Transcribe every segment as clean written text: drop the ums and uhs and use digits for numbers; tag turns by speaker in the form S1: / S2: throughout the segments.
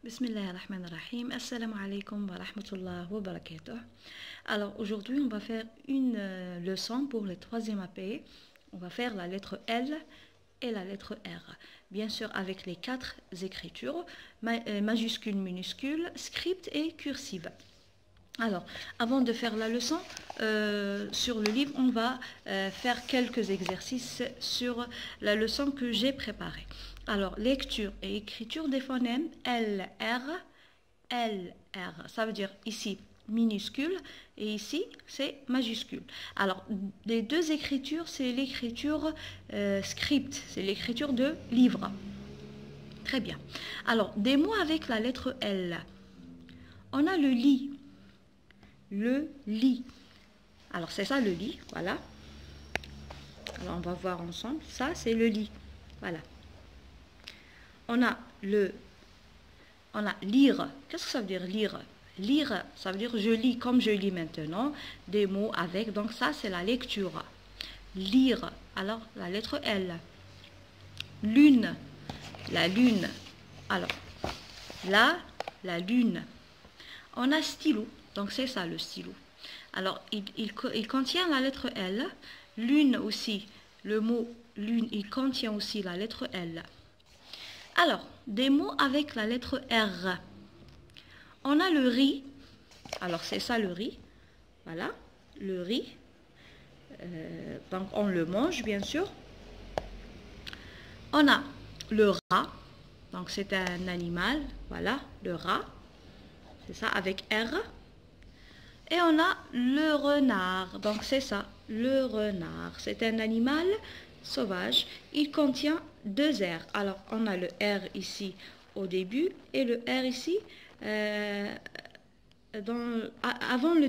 S1: Bismillahirrahmanirrahim. Assalamu alaikum wa rahmatullahi wa barakatuh. Alors aujourd'hui on va faire une leçon pour le troisième AP. On va faire la lettre L et la lettre R. Bien sûr avec les quatre écritures, majuscule, minuscule, script et cursive. Alors, avant de faire la leçon, sur le livre, on va faire quelques exercices sur la leçon que j'ai préparée. Alors, lecture et écriture des phonèmes L, R, L, R. Ça veut dire ici minuscule et ici c'est majuscule. Alors, les deux écritures, c'est l'écriture script, c'est l'écriture de livre. Très bien. Alors, des mots avec la lettre L. On a le lit. Le lit. Alors c'est ça le lit, voilà. Alors on va voir ensemble. Ça c'est le lit, voilà. On a lire. Qu'est-ce que ça veut dire lire? Lire, ça veut dire je lis comme je lis maintenant des mots avec. Donc ça c'est la lecture. Lire. Alors la lettre L. Lune. La lune. Alors là la lune. On a stylo. Donc c'est ça le stylo. Alors il contient la lettre L. Lune aussi. Le mot lune, il contient aussi la lettre L. Alors, des mots avec la lettre R. On a le riz. Alors c'est ça le riz. Voilà, le riz. Donc on le mange bien sûr. On a le rat. Donc c'est un animal. Voilà, le rat. C'est ça avec R. Et on a le renard, donc c'est ça, le renard. C'est un animal sauvage, il contient deux R. Alors on a le R ici au début et le R ici avant la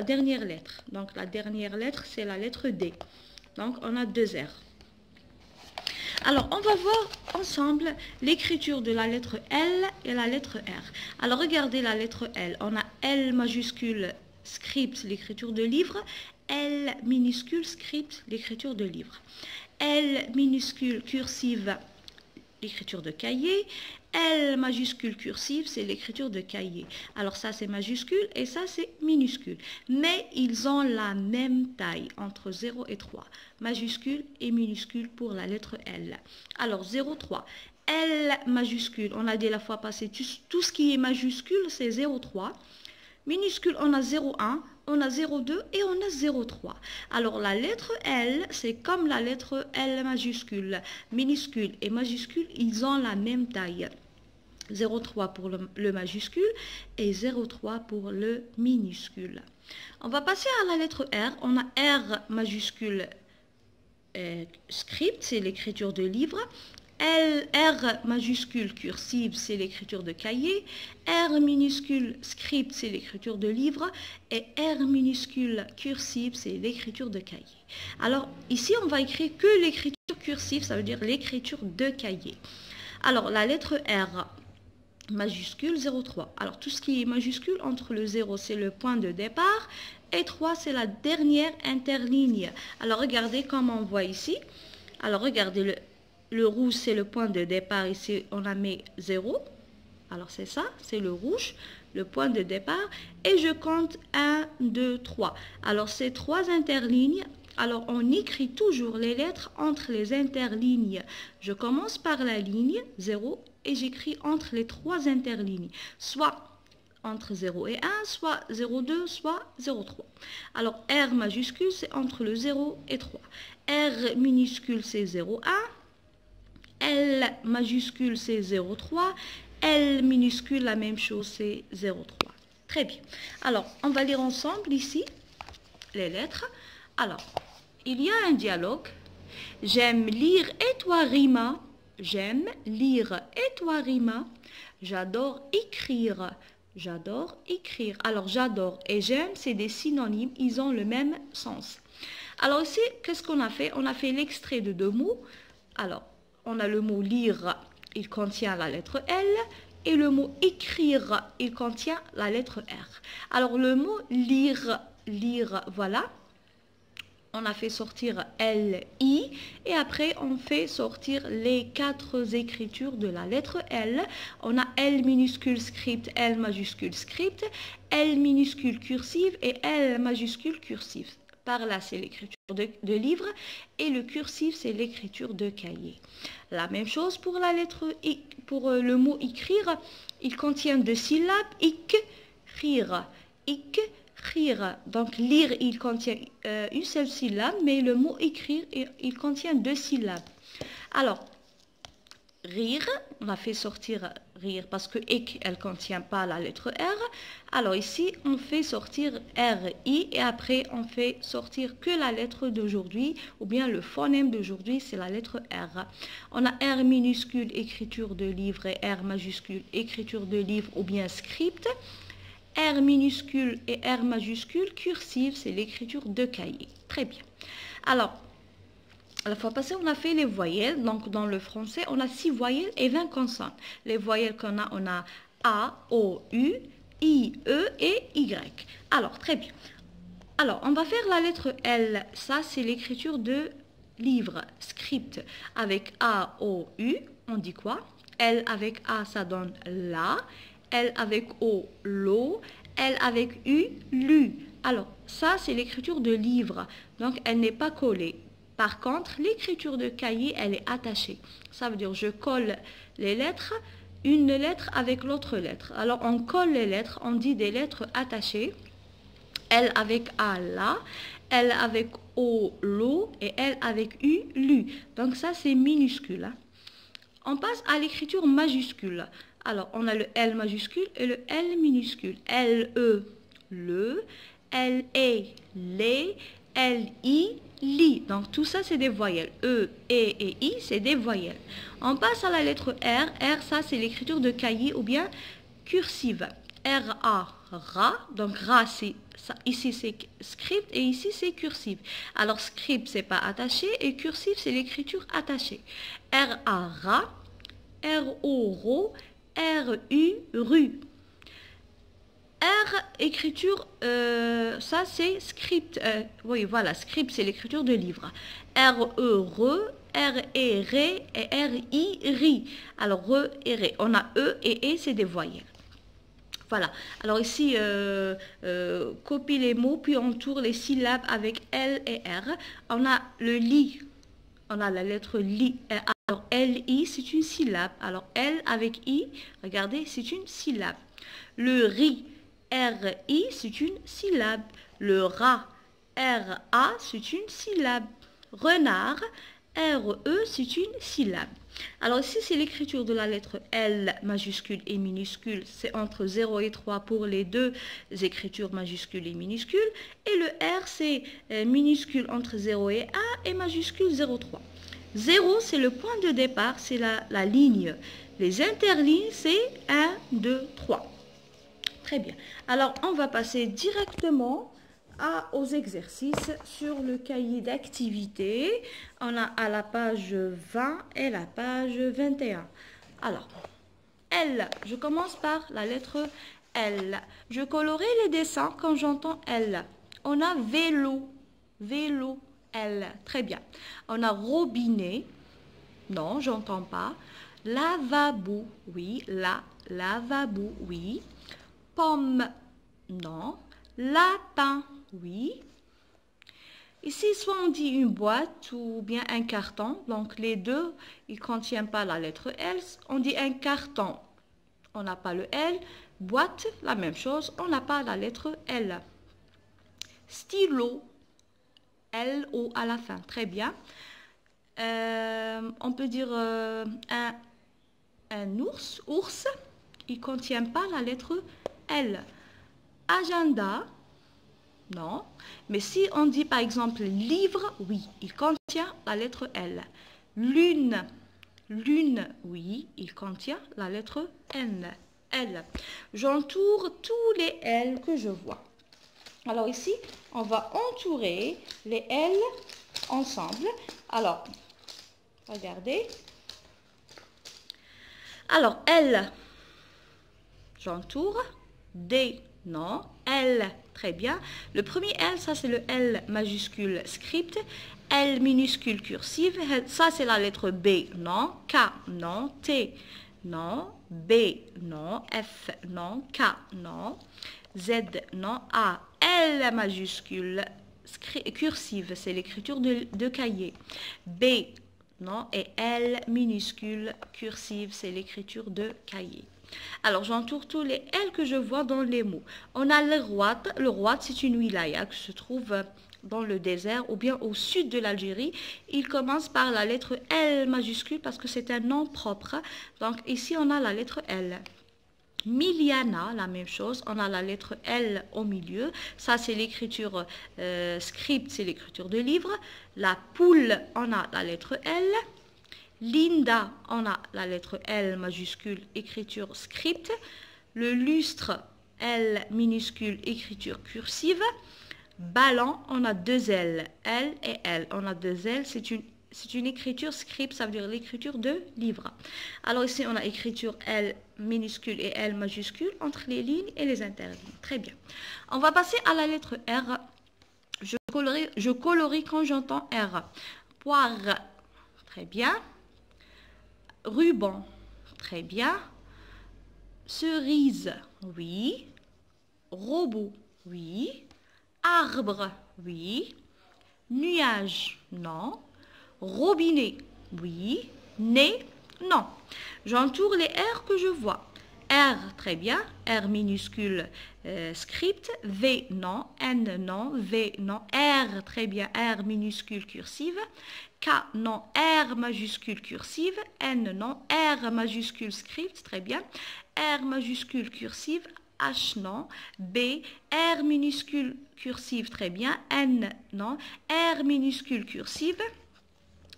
S1: dernière lettre. Donc la dernière lettre c'est la lettre D. Donc on a deux R. Alors, on va voir ensemble l'écriture de la lettre L et la lettre R. Alors, regardez la lettre L. On a L majuscule, script, l'écriture de livre. L minuscule, script, l'écriture de livre. L minuscule, cursive, l'écriture de cahier. L majuscule cursive, c'est l'écriture de cahier. Alors ça c'est majuscule et ça c'est minuscule. Mais ils ont la même taille entre 0 et 3. Majuscule et minuscule pour la lettre L. Alors 0,3. L majuscule, on a dit la fois passée, tout ce qui est majuscule c'est 0,3. Minuscule, on a 0,1, on a 0,2 et on a 0,3. Alors la lettre L, c'est comme la lettre L majuscule. Minuscule et majuscule, ils ont la même taille. 0,3 pour le majuscule et 0,3 pour le minuscule. On va passer à la lettre R. On a R majuscule script, c'est l'écriture de livre. R majuscule cursive, c'est l'écriture de cahier. R minuscule script, c'est l'écriture de livre. Et R minuscule cursive, c'est l'écriture de cahier. Alors ici, on va écrire que l'écriture cursive, ça veut dire l'écriture de cahier. Alors la lettre R majuscule 0,3. Alors tout ce qui est majuscule entre le 0 c'est le point de départ et 3 c'est la dernière interligne. Alors regardez comme on voit ici. Alors regardez le rouge c'est le point de départ, ici on a mis 0. Alors c'est ça, c'est le rouge, le point de départ et je compte 1, 2, 3. Alors ces trois interlignes. Alors, on écrit toujours les lettres entre les interlignes. Je commence par la ligne 0 et j'écris entre les trois interlignes. Soit entre 0 et 1, soit 0,2, soit 0,3. Alors, R majuscule, c'est entre le 0 et 3. R minuscule, c'est 0,1. L majuscule, c'est 0,3. L minuscule, la même chose, c'est 0,3. Très bien. Alors, on va lire ensemble ici les lettres. Alors, il y a un dialogue. J'aime lire et toi Rima. J'aime lire et toi Rima. J'adore écrire. J'adore écrire. Alors, j'adore et j'aime, c'est des synonymes. Ils ont le même sens. Alors ici, qu'est-ce qu'on a fait? On a fait l'extrait de deux mots. Alors, on a le mot lire. Il contient la lettre L. Et le mot écrire, il contient la lettre R. Alors, le mot lire, voilà. on a fait sortir L-I et après on fait sortir les 4 écritures de la lettre L. On a L minuscule script, L majuscule script, L minuscule cursive et L majuscule cursive. Par là, c'est l'écriture de livre et le cursif, c'est l'écriture de cahier. La même chose pour la lettre I, pour le mot écrire, il contient 2 syllabes, ik, rire, ik, rire. Donc lire, il contient une seule syllabe, mais le mot écrire, il contient 2 syllabes. Alors, rire, on a fait sortir rire parce que ik, elle ne contient pas la lettre R. Alors ici, on fait sortir RI et après, on fait sortir que la lettre d'aujourd'hui ou bien le phonème d'aujourd'hui, c'est la lettre R. On a R minuscule, écriture de livre et R majuscule, écriture de livre ou bien script. R minuscule et R majuscule, cursive, c'est l'écriture de cahier. Très bien. Alors, la fois passée, on a fait les voyelles. Donc, dans le français, on a 6 voyelles et 20 consonnes. Les voyelles qu'on a, on a A, O, U, I, E et Y. Alors, très bien. Alors, on va faire la lettre L. Ça, c'est l'écriture de livre, script. Avec A, O, U, on dit quoi? L avec A, ça donne la. L avec O, l'eau. L avec U, lu. Alors, ça, c'est l'écriture de livre. Donc, elle n'est pas collée. Par contre, l'écriture de cahier, elle est attachée. Ça veut dire, je colle les lettres, une lettre avec l'autre lettre. Alors, on colle les lettres, on dit des lettres attachées. L avec A, la. L avec O, l'eau. Et L avec U, lu. Donc, ça, c'est minuscule. Hein. On passe à l'écriture majuscule. Alors, on a le L majuscule et le L minuscule. L, E, le. L, E, les. L, I, li. Donc, tout ça, c'est des voyelles. E, et I, c'est des voyelles. On passe à la lettre R. R, ça, c'est l'écriture de cahier ou bien cursive. R, A, ra. Donc, ra, c'est ça. Ici, c'est script et ici, c'est cursive. Alors, script, c'est pas attaché et cursive, c'est l'écriture attachée. R, A, ra. R, O, ro. R, U, ru. R, écriture, ça c'est script. Oui, voilà, script, c'est l'écriture de livre. R, E, re, R, E, ré et R, I, ri. Alors, re et ré. On a E et E, c'est des voyelles. Voilà. Alors ici, copie les mots, puis on tourne les syllabes avec L et R. On a le li. On a la lettre li. Alors, L-I, c'est une syllabe. Alors, L avec I, regardez, c'est une syllabe. Le ri. R-I, c'est une syllabe. Le rat, R-A, c'est une syllabe. Renard, R-E, c'est une syllabe. Alors ici, c'est l'écriture de la lettre L majuscule et minuscule. C'est entre 0 et 3 pour les deux écritures majuscules et minuscules. Et le R, c'est minuscule entre 0 et 1 et majuscule 0,3. 0, c'est le point de départ, c'est la ligne. Les interlignes, c'est 1, 2, 3. Très bien. Alors, on va passer directement aux exercices sur le cahier d'activité. On a à la page 20 et la page 21. Alors, L. Je commence par la lettre L. Je colorie les dessins quand j'entends L. On a vélo. Vélo. L. Très bien. On a robinet. Non, j'entends pas. Lavabo. Oui. Lavabo. Oui. Pomme, non. Lapin, oui. Ici, soit on dit une boîte ou bien un carton. Donc, les deux, ils ne contiennent pas la lettre L. On dit un carton, on n'a pas le L. Boîte, la même chose, on n'a pas la lettre L. Stylo, L-O à la fin. Très bien. On peut dire un ours, il ne contient pas la lettre L. Agenda, non. Mais si on dit par exemple livre, oui, il contient la lettre L. Lune, lune, oui, il contient la lettre N. L. J'entoure tous les L que je vois. Alors ici, on va entourer les L ensemble. Alors, regardez. Alors, L, j'entoure. D, non. L, très bien. Le premier L, ça c'est le L majuscule script. L minuscule cursive, ça c'est la lettre B, non. K, non. T, non. B, non. F, non. K, non. Z, non. A, L majuscule cursive, c'est l'écriture de cahier. B, non. Et L minuscule cursive, c'est l'écriture de cahier. Alors, j'entoure tous les L que je vois dans les mots. On a le Rouat. Le Rouat, c'est une wilaya qui se trouve dans le désert ou bien au sud de l'Algérie. Il commence par la lettre L majuscule parce que c'est un nom propre. Donc, ici, on a la lettre L. Miliana, la même chose, on a la lettre L au milieu. Ça, c'est l'écriture script, c'est l'écriture de livre. La poule, on a la lettre L. Linda, on a la lettre L majuscule, écriture script. Le lustre, L minuscule, écriture cursive. Ballon, on a deux L, L et L. On a deux L, c'est une écriture script, ça veut dire l'écriture de livre. Alors ici, on a écriture L minuscule et L majuscule entre les lignes et les interlignes. Très bien. On va passer à la lettre R. Je colorie quand j'entends R. Poire, très bien. Ruban, très bien. Cerise, oui. Robot, oui. Arbre, oui. Nuage, non. Robinet, oui. Nez, non. J'entoure les R que je vois. R, très bien. R minuscule, script. V, non. N, non. V, non. R, très bien. R minuscule, cursive. K, non. R majuscule, cursive. N, non. R majuscule, script. Très bien. R majuscule, cursive. H, non. B, R minuscule, cursive. Très bien. N, non. R minuscule, cursive.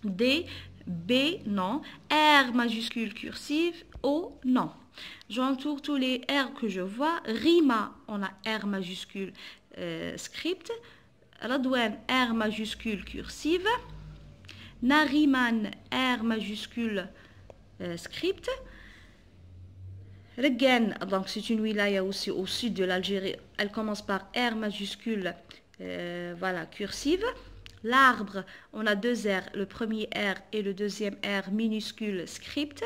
S1: D, B, non. R majuscule, cursive. O, non. J'entoure tous les R que je vois. Rima, on a R majuscule, script. Radouane, R majuscule, cursive. Nariman, R majuscule, script. Regen, donc c'est une wilaya aussi au sud de l'Algérie. Elle commence par R majuscule, voilà, cursive. L'arbre, on a deux R, le premier R et le deuxième R minuscule, script.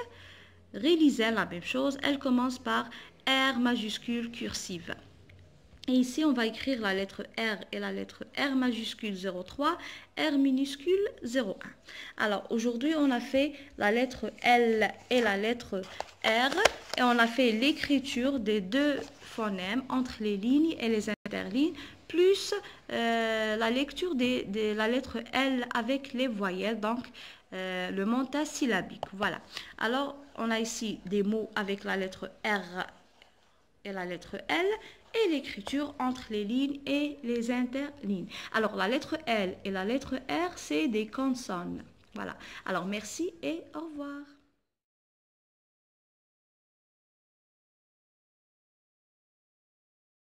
S1: Rélizel, la même chose, elle commence par R majuscule, cursive. Et ici, on va écrire la lettre R et la lettre R majuscule 03, R minuscule 01. Alors, aujourd'hui, on a fait la lettre L et la lettre R et on a fait l'écriture des deux phonèmes entre les lignes et les interlignes, plus la lecture de la lettre L avec les voyelles, donc le montage syllabique. Voilà. Alors, on a ici des mots avec la lettre R et la lettre L et l'écriture entre les lignes et les interlignes. Alors, la lettre L et la lettre R, c'est des consonnes. Voilà. Alors, merci et au revoir.